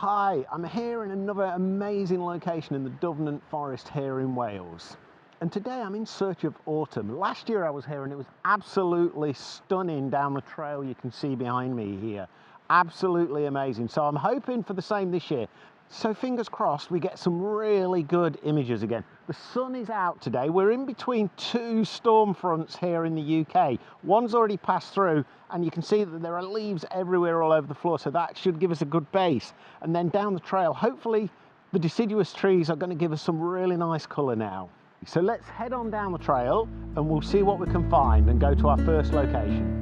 Hi, I'm here in another amazing location in the Dyfnant Forest here in Wales. And today I'm in search of autumn. Last year I was here and it was absolutely stunning down the trail you can see behind me here. Absolutely amazing. So I'm hoping for the same this year. So fingers crossed we get some really good images again. The sun is out today. We're in between two storm fronts here in the UK. One's already passed through and you can see that there are leaves everywhere all over the floor, so that should give us a good base. And then down the trail, hopefully the deciduous trees are going to give us some really nice colour now. So let's head on down the trail and we'll see what we can find and go to our first location.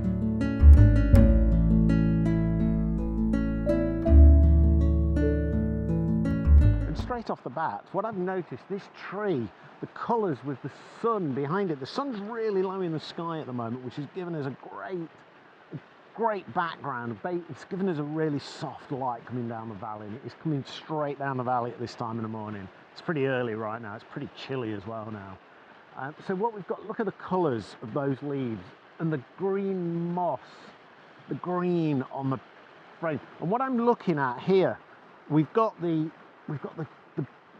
Straight off the bat, what I've noticed, this tree, the colours with the sun behind it, the sun's really low in the sky at the moment, which has given us a great background. It's given us a really soft light coming down the valley, and it's coming straight down the valley at this time in the morning. It's pretty early right now, it's pretty chilly as well now. So what we've got, look at the colours of those leaves and the green moss, the green on the frame. And what I'm looking at here, we've got the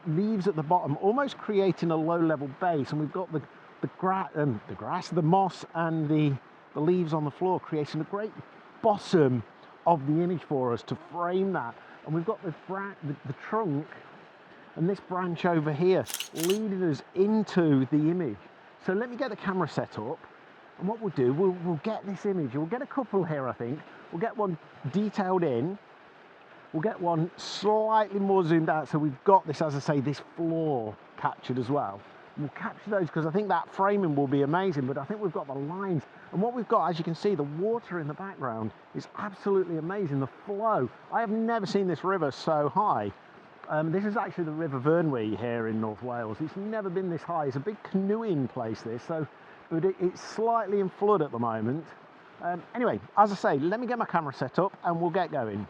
leaves at the bottom almost creating a low-level base, and we've got the grass, the moss and the leaves on the floor creating a great bottom of the image for us to frame that. And we've got the trunk and this branch over here leading us into the image. So let me get the camera set up, and what we'll do, we'll get this image. We'll get a couple here, I think. We'll get one detailed in. We'll get one slightly more zoomed out, so we've got this, as I say, this floor captured as well. And we'll capture those because I think that framing will be amazing, but I think we've got the lines. And what we've got, as you can see, the water in the background is absolutely amazing. The flow, I have never seen this river so high. This is actually the River Fern here in North Wales. It's never been this high. It's a big canoeing place, this, so but it's slightly in flood at the moment. Anyway, as I say, let me get my camera set up and we'll get going.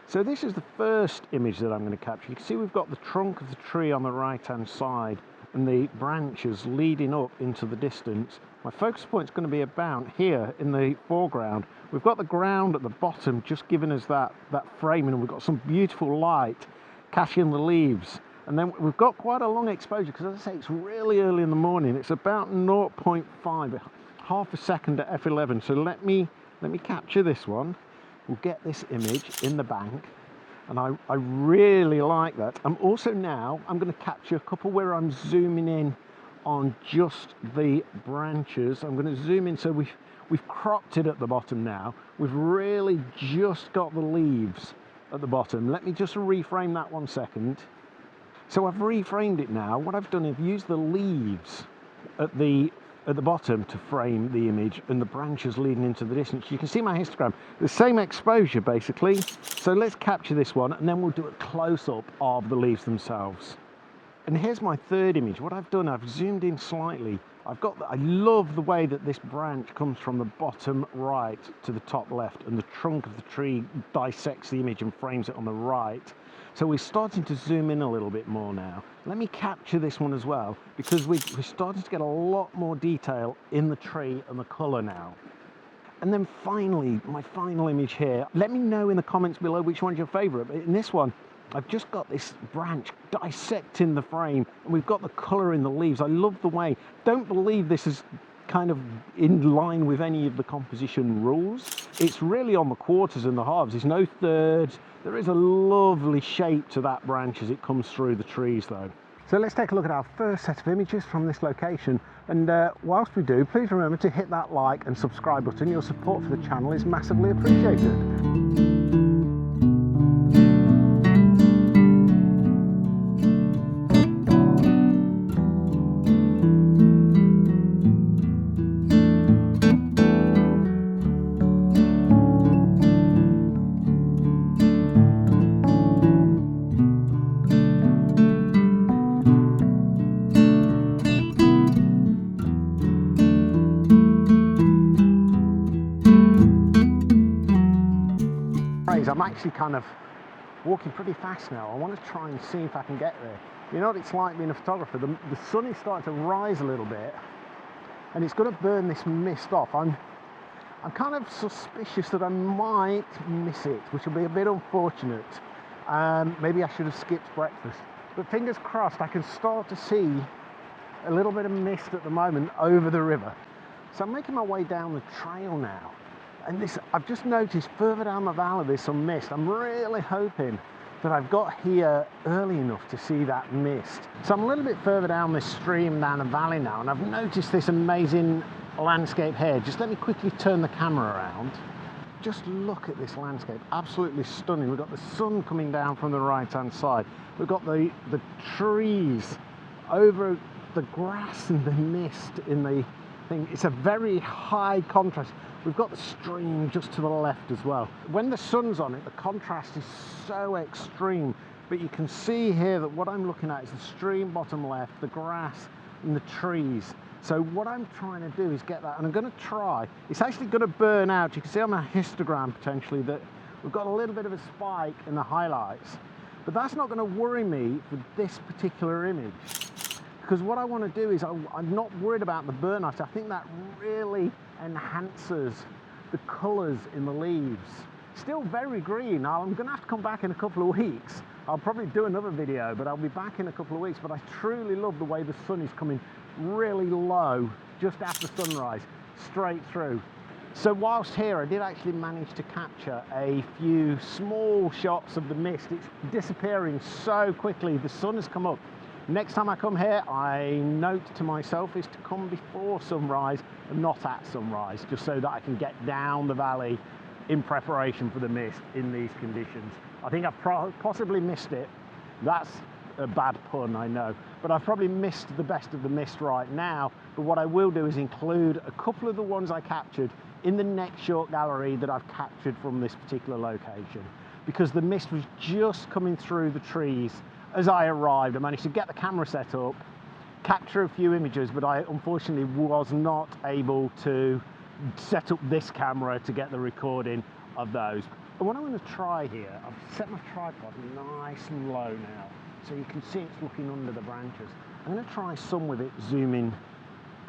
So this is the first image that I'm going to capture. You can see we've got the trunk of the tree on the right hand side and the branches leading up into the distance. My focus point is going to be about here in the foreground. We've got the ground at the bottom just giving us that framing, and we've got some beautiful light catching the leaves. And then we've got quite a long exposure because, as I say, it's really early in the morning. It's about 0.5, half a second at f11. So let me capture this one. We'll get this image in the bank, and I really like that. I'm going to capture a couple where I'm zooming in on just the branches. I'm going to zoom in, so we've cropped it at the bottom now. We've really just got the leaves at the bottom. Let me just reframe that 1 second. So I've reframed it now. What I've done is used the leaves at the bottom to frame the image and the branches leading into the distance. You can see my histogram, the same exposure basically. So let's capture this one and then we'll do a close-up of the leaves themselves. And here's my third image. What I've done, I've zoomed in slightly. I love the way that this branch comes from the bottom right to the top left, and the trunk of the tree dissects the image and frames it on the right. So we're starting to zoom in a little bit more now. Let me capture this one as well, because we're starting to get a lot more detail in the tree and the colour now. And then finally, my final image here. Let me know in the comments below which one's your favourite. But in this one, I've just got this branch dissecting the frame, and we've got the colour in the leaves. I love the way. Don't believe this is kind of in line with any of the composition rules. It's really on the quarters and the halves. There's no thirds. There is a lovely shape to that branch as it comes through the trees though. So let's take a look at our first set of images from this location. And whilst we do, please remember to hit that like and subscribe button. Your support for the channel is massively appreciated. I'm actually kind of walking pretty fast now. I want to try and see if I can get there. You know what it's like being a photographer? The sun is starting to rise a little bit and it's going to burn this mist off. I'm kind of suspicious that I might miss it, which will be a bit unfortunate. Maybe I should have skipped breakfast. But fingers crossed, I can start to see a little bit of mist at the moment over the river. So I'm making my way down the trail now. And this, I've just noticed further down the valley there's some mist. I'm really hoping that I've got here early enough to see that mist. So I'm a little bit further down this stream, down the valley now, and I've noticed this amazing landscape here. Just let me quickly turn the camera around. Just look at this landscape, absolutely stunning. We've got the sun coming down from the right-hand side. We've got the trees over the grass and the mist in the thing. It's a very high contrast. We've got the stream just to the left as well. When the sun's on it, the contrast is so extreme, but you can see here that what I'm looking at is the stream bottom left, the grass and the trees. So what I'm trying to do is get that, and I'm going to try, it's actually going to burn out. You can see on my histogram potentially that we've got a little bit of a spike in the highlights, but that's not going to worry me for this particular image, because what I want to do is I'm not worried about the burnout. I think that really enhances the colours in the leaves. Still very green. Now I'm going to have to come back in a couple of weeks. I'll probably do another video, but I'll be back in a couple of weeks. But I truly love the way the sun is coming really low just after sunrise, straight through. So whilst here, I did actually manage to capture a few small shots of the mist. It's disappearing so quickly. The sun has come up. Next time I come here, I note to myself is to come before sunrise and not at sunrise, just so that I can get down the valley in preparation for the mist in these conditions. I think I've possibly missed it. That's a bad pun, I know, but I've probably missed the best of the mist right now. But what I will do is include a couple of the ones I captured in the next short gallery that I've captured from this particular location, because the mist was just coming through the trees as I arrived. I managed to get the camera set up, capture a few images, but I unfortunately was not able to set up this camera to get the recording of those. And what I'm going to try here, I've set my tripod nice and low now, so you can see it's looking under the branches. I'm going to try some with it zooming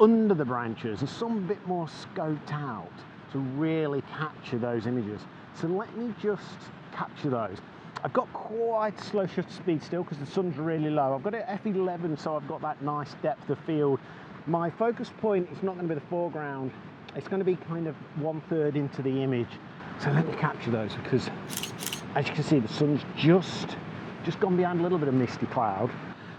under the branches and some a bit more scoped out to really capture those images. So let me just capture those. I've got quite slow shutter speed still because the sun's really low. I've got it at f11, so I've got that nice depth of field. My focus point is not going to be the foreground. It's going to be kind of 1/3 into the image. So let me capture those, because as you can see, the sun's just gone behind a little bit of misty cloud.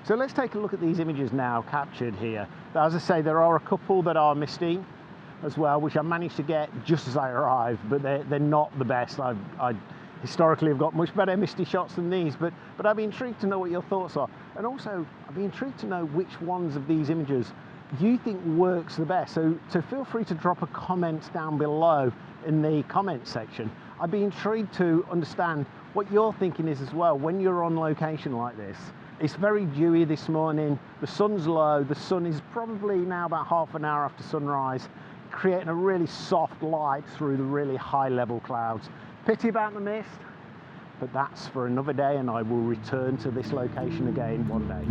So let's take a look at these images now captured here. As I say, there are a couple that are misty as well, which I managed to get just as I arrived, but they're not the best. I historically have got much better misty shots than these, but I'd be intrigued to know what your thoughts are. And also, I'd be intrigued to know which ones of these images you think works the best. So feel free to drop a comment down below in the comment section. I'd be intrigued to understand what your thinking is as well when you're on location like this. It's very dewy this morning, the sun's low, the sun is probably now about half an hour after sunrise, creating a really soft light through the really high level clouds. Pity about the mist, but that's for another day, and I will return to this location again one day.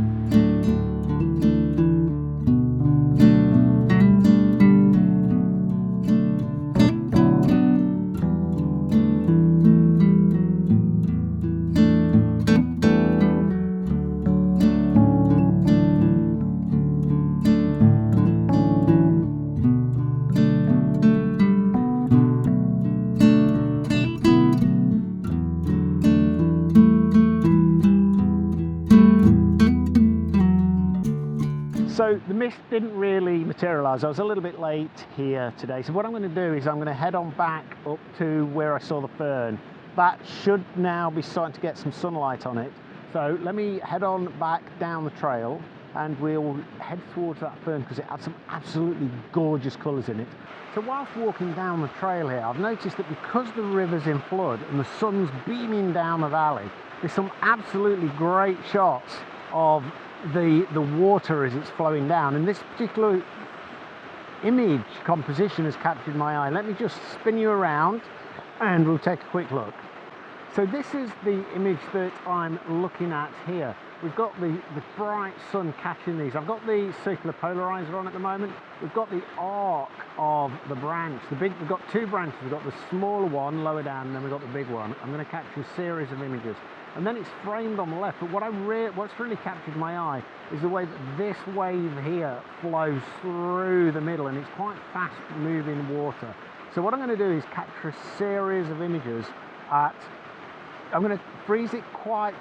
So the mist didn't really materialise. I was a little bit late here today. So what I'm going to do is I'm going to head on back up to where I saw the fern. That should now be starting to get some sunlight on it. So let me head on back down the trail and we'll head towards that fern because it had some absolutely gorgeous colours in it. So whilst walking down the trail here, I've noticed that because the river's in flood and the sun's beaming down the valley, there's some absolutely great shots of the water as it's flowing down, and this particular image composition has captured my eye. Let me just spin you around and we'll take a quick look. So this is the image that I'm looking at here. We've got the bright sun catching these. I've got the circular polarizer on at the moment. We've got the arc of the branch. We've got two branches. We've got the smaller one lower down, and then we've got the big one. I'm going to capture a series of images. and then it's framed on the left. But what's really captured my eye is the way that this wave here flows through the middle, and it's quite fast moving water. So what I'm going to do is capture a series of images I'm going to freeze it quite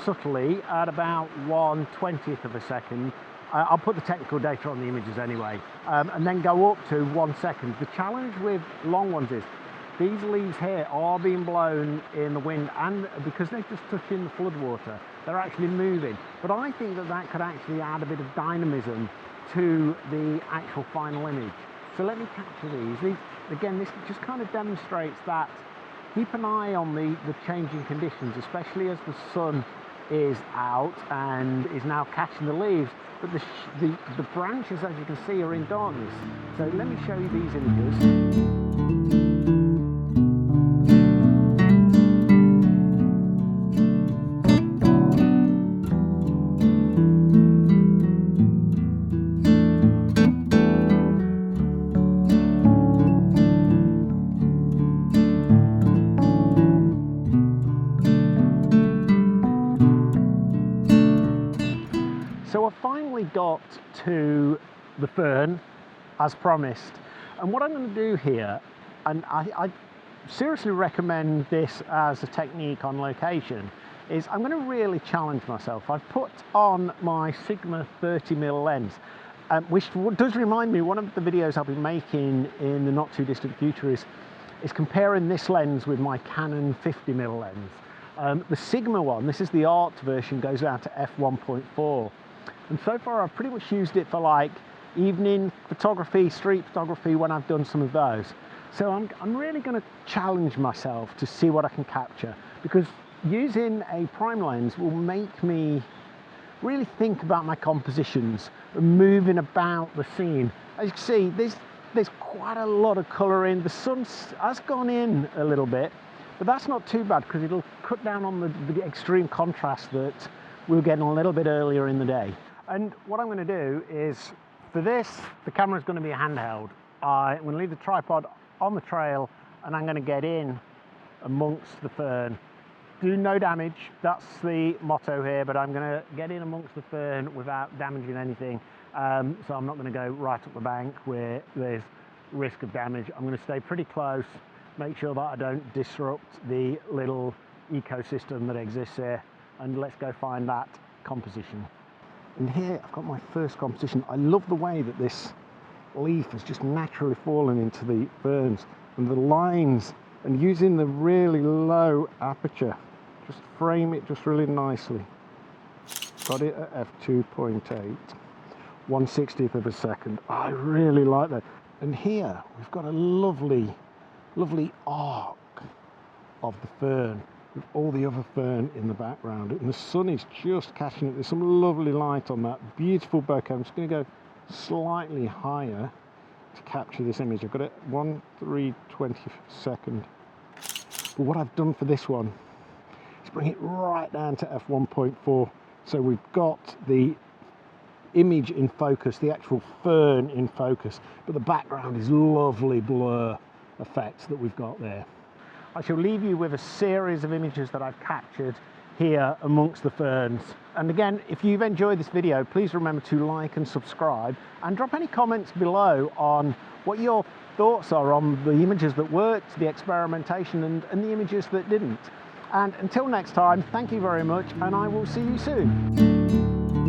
subtly at about 1/20th of a second. I'll put the technical data on the images anyway, and then go up to 1 second. The challenge with long ones is these leaves here are being blown in the wind, and because they're just touching the floodwater, they're actually moving. But I think that could actually add a bit of dynamism to the actual final image. So let me capture these. Again, this just kind of demonstrates that keep an eye on the changing conditions, especially as the sun is out and is now catching the leaves, but the branches, as you can see, are in darkness. So let me show you these images. So I finally got to the Fern as promised, and what I'm going to do here, and I seriously recommend this as a technique on location, is I'm going to really challenge myself. I've put on my Sigma 30mm lens, which does remind me, one of the videos I'll be making in the not too distant future is comparing this lens with my Canon 50mm lens. The Sigma one, this is the art version, goes out to f1.4. And so far I've pretty much used it for like evening photography, street photography, when I've done some of those. So I'm really going to challenge myself to see what I can capture, because using a prime lens will make me really think about my compositions and moving about the scene. As you can see, there's quite a lot of colour in. The sun has gone in a little bit, but that's not too bad because it'll cut down on the extreme contrast that we were getting a little bit earlier in the day. And what I'm going to do is, for this, the camera is going to be a handheld. I'm going to leave the tripod on the trail, and I'm going to get in amongst the fern. Do no damage, that's the motto here, but I'm going to get in amongst the fern without damaging anything. So I'm not going to go right up the bank where there's risk of damage. I'm going to stay pretty close, make sure that I don't disrupt the little ecosystem that exists here, and let's go find that composition. And here I've got my first composition. I love the way that this leaf has just naturally fallen into the ferns, and the lines, and using the really low aperture, just frame it just really nicely. Got it at f2.8, 1/60th of a second. I really like that. And here we've got a lovely arc of the fern with all the other fern in the background, and the sun is just catching it. There's some lovely light on that beautiful bokeh. I'm just going to go slightly higher to capture this image. I've got it 1/320th second. But what I've done for this one is bring it right down to f1.4, so we've got the image in focus, the actual fern in focus, but the background is lovely blur effects that we've got there. I shall leave you with a series of images that I've captured here amongst the ferns. And again, if you've enjoyed this video, please remember to like and subscribe, and drop any comments below on what your thoughts are on the images that worked, the experimentation, and the images that didn't. And until next time, thank you very much, and I will see you soon.